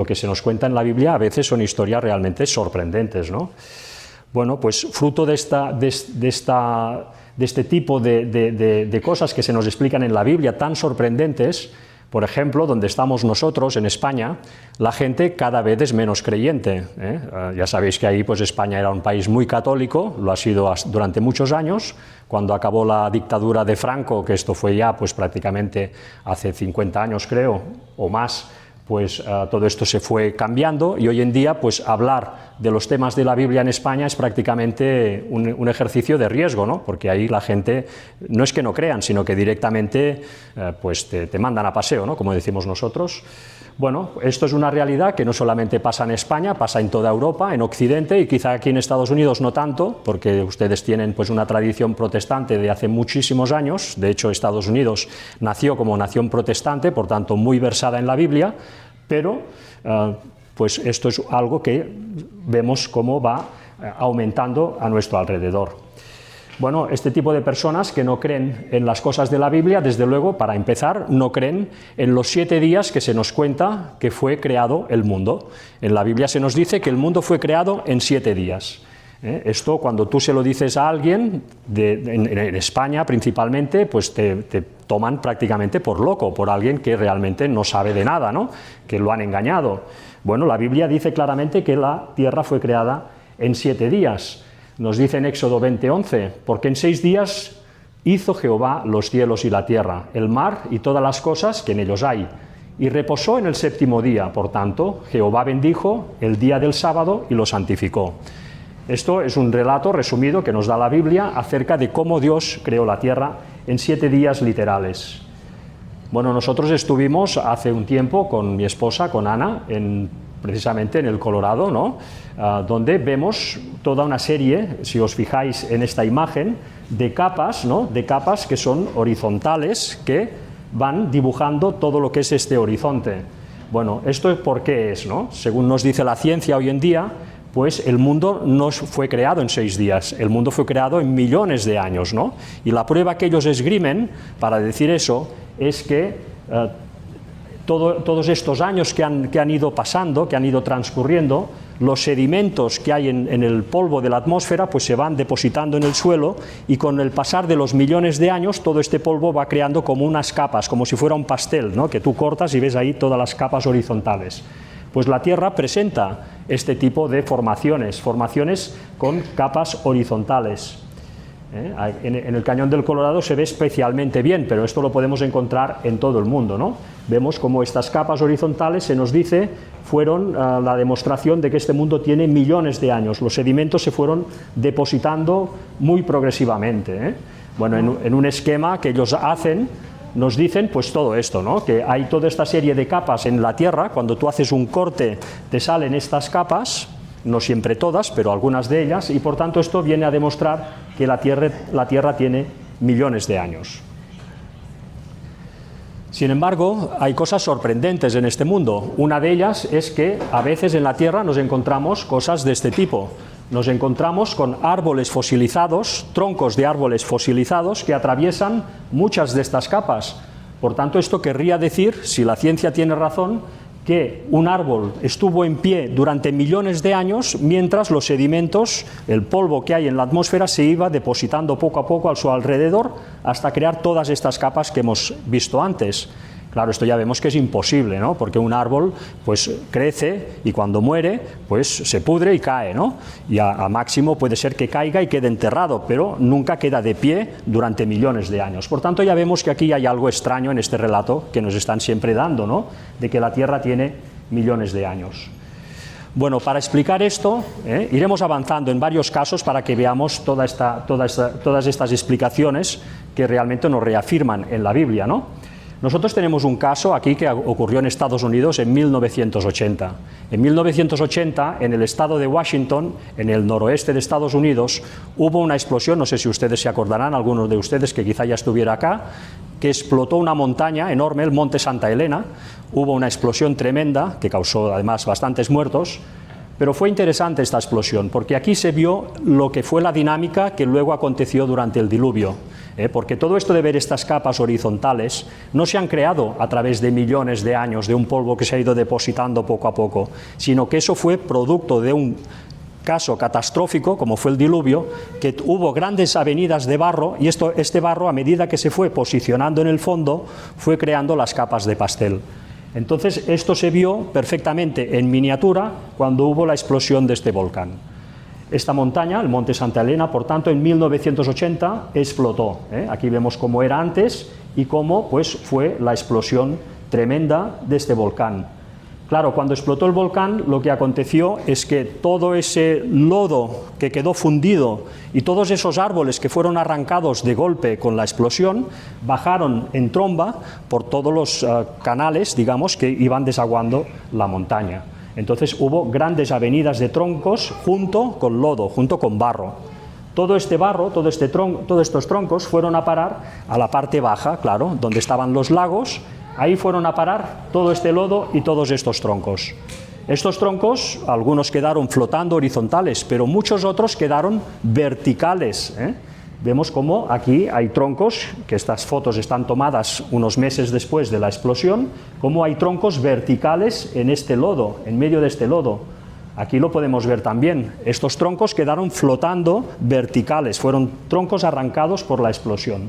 Lo que se nos cuenta en la Biblia a veces son historias realmente sorprendentes, ¿no? Bueno, pues fruto de este tipo de cosas que se nos explican en la Biblia tan sorprendentes, por ejemplo, donde estamos nosotros, en España, la gente cada vez es menos creyente, ¿eh? Ya sabéis que ahí pues España era un país muy católico, lo ha sido durante muchos años. Cuando acabó la dictadura de Franco, que esto fue ya pues prácticamente hace 50 años creo, o más, pues todo esto se fue cambiando y hoy en día pues hablar de los temas de la Biblia en España es prácticamente un ejercicio de riesgo, ¿no? Porque ahí la gente no es que no crean, sino que directamente pues te mandan a paseo, ¿no? Como decimos nosotros. Bueno, esto es una realidad que no solamente pasa en España, pasa en toda Europa, en Occidente, y quizá aquí en Estados Unidos no tanto, porque ustedes tienen pues una tradición protestante de hace muchísimos años. De hecho, Estados Unidos nació como nación protestante, por tanto muy versada en la Biblia, pero pues esto es algo que vemos cómo va aumentando a nuestro alrededor. Bueno, este tipo de personas que no creen en las cosas de la Biblia, desde luego, para empezar, no creen en los 7 días que se nos cuenta que fue creado el mundo. En la Biblia se nos dice que el mundo fue creado en 7 días. Esto, cuando tú se lo dices a alguien, en España principalmente, pues te toman prácticamente por loco, por alguien que realmente no sabe de nada, ¿no? Que lo han engañado. Bueno, la Biblia dice claramente que la tierra fue creada en 7 días. Nos dice en Éxodo 20:11, porque en 6 días hizo Jehová los cielos y la tierra, el mar y todas las cosas que en ellos hay, y reposó en el 7º día. Por tanto, Jehová bendijo el día del sábado y lo santificó. Esto es un relato resumido que nos da la Biblia acerca de cómo Dios creó la tierra en 7 días literales. Bueno, nosotros estuvimos hace un tiempo con mi esposa, con Ana, precisamente en el Colorado, ¿no? Donde vemos toda una serie, si os fijáis en esta imagen, de capas, ¿no? De capas que son horizontales, que van dibujando todo lo que es este horizonte. Bueno, ¿esto por qué es, no? Según nos dice la ciencia hoy en día, pues el mundo no fue creado en 6 días, el mundo fue creado en millones de años, ¿no? Y la prueba que ellos esgrimen para decir eso es que todos estos años que han ido pasando, que han ido transcurriendo, los sedimentos que hay en el polvo de la atmósfera pues se van depositando en el suelo, y con el pasar de los millones de años todo este polvo va creando como unas capas, como si fuera un pastel, ¿no? Que tú cortas y ves ahí todas las capas horizontales. Pues la Tierra presenta este tipo de formaciones con capas horizontales. En el Cañón del Colorado se ve especialmente bien, pero esto lo podemos encontrar en todo el mundo, ¿no? Vemos como estas capas horizontales, se nos dice, fueron la demostración de que este mundo tiene millones de años. Los sedimentos se fueron depositando muy progresivamente, ¿eh? Bueno, en un esquema que ellos hacen, nos dicen pues todo esto, ¿no? Que hay toda esta serie de capas en la Tierra. Cuando tú haces un corte te salen estas capas, no siempre todas, pero algunas de ellas, y por tanto esto viene a demostrar que la Tierra tiene millones de años. Sin embargo, hay cosas sorprendentes en este mundo. Una de ellas es que a veces en la Tierra nos encontramos cosas de este tipo. Nos encontramos con árboles fosilizados, troncos de árboles fosilizados que atraviesan muchas de estas capas. Por tanto, esto querría decir, si la ciencia tiene razón, que un árbol estuvo en pie durante millones de años mientras los sedimentos, el polvo que hay en la atmósfera, se iba depositando poco a poco a su alrededor hasta crear todas estas capas que hemos visto antes. Claro, esto ya vemos que es imposible, ¿no? Porque un árbol pues crece y cuando muere pues se pudre y cae, ¿no? Y a máximo puede ser que caiga y quede enterrado, pero nunca queda de pie durante millones de años. Por tanto, ya vemos que aquí hay algo extraño en este relato que nos están siempre dando, ¿no? De que la Tierra tiene millones de años. Bueno, para explicar esto, iremos avanzando en varios casos para que veamos todas estas explicaciones que realmente nos reafirman en la Biblia, ¿no? Nosotros tenemos un caso aquí que ocurrió en Estados Unidos en 1980. En 1980, en el estado de Washington, en el noroeste de Estados Unidos, hubo una explosión, no sé si ustedes se acordarán, algunos de ustedes que quizá ya estuviera acá, que explotó una montaña enorme, el Monte Santa Elena. Hubo una explosión tremenda que causó además bastantes muertos. Pero fue interesante esta explosión, porque aquí se vio lo que fue la dinámica que luego aconteció durante el diluvio. Porque todo esto de ver estas capas horizontales no se han creado a través de millones de años, de un polvo que se ha ido depositando poco a poco, sino que eso fue producto de un caso catastrófico, como fue el diluvio, que hubo grandes avenidas de barro, y este barro, a medida que se fue posicionando en el fondo, fue creando las capas de pastel. Entonces, esto se vio perfectamente en miniatura cuando hubo la explosión de este volcán. Esta montaña, el Monte Santa Elena, por tanto, en 1980 explotó. Aquí vemos cómo era antes y cómo pues, fue la explosión tremenda de este volcán. Claro, cuando explotó el volcán, lo que aconteció es que todo ese lodo que quedó fundido y todos esos árboles que fueron arrancados de golpe con la explosión, bajaron en tromba por todos los canales, digamos, que iban desaguando la montaña. Entonces hubo grandes avenidas de troncos junto con lodo, junto con barro. Todo este barro, todos estos troncos fueron a parar a la parte baja, claro, donde estaban los lagos. Ahí fueron a parar todo este lodo y todos estos troncos. Estos troncos, algunos quedaron flotando horizontales, pero muchos otros quedaron verticales. Vemos cómo aquí hay troncos, que estas fotos están tomadas unos meses después de la explosión, cómo hay troncos verticales en este lodo, en medio de este lodo. Aquí lo podemos ver también. Estos troncos quedaron flotando verticales, fueron troncos arrancados por la explosión.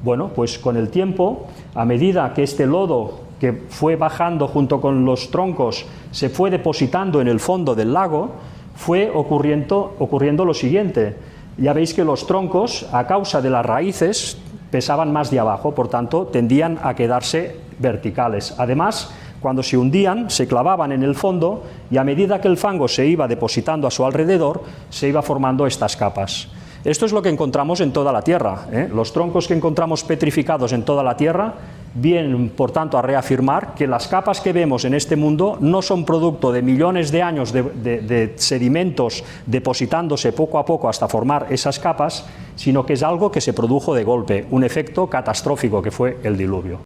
Bueno, pues con el tiempo, a medida que este lodo que fue bajando junto con los troncos se fue depositando en el fondo del lago, fue ocurriendo lo siguiente. Ya veis que los troncos, a causa de las raíces, pesaban más de abajo, por tanto, tendían a quedarse verticales. Además, cuando se hundían, se clavaban en el fondo y a medida que el fango se iba depositando a su alrededor, se iba formando estas capas. Esto es lo que encontramos en toda la Tierra. Los troncos que encontramos petrificados en toda la Tierra vienen, por tanto, a reafirmar que las capas que vemos en este mundo no son producto de millones de años de sedimentos depositándose poco a poco hasta formar esas capas, sino que es algo que se produjo de golpe, un efecto catastrófico que fue el diluvio.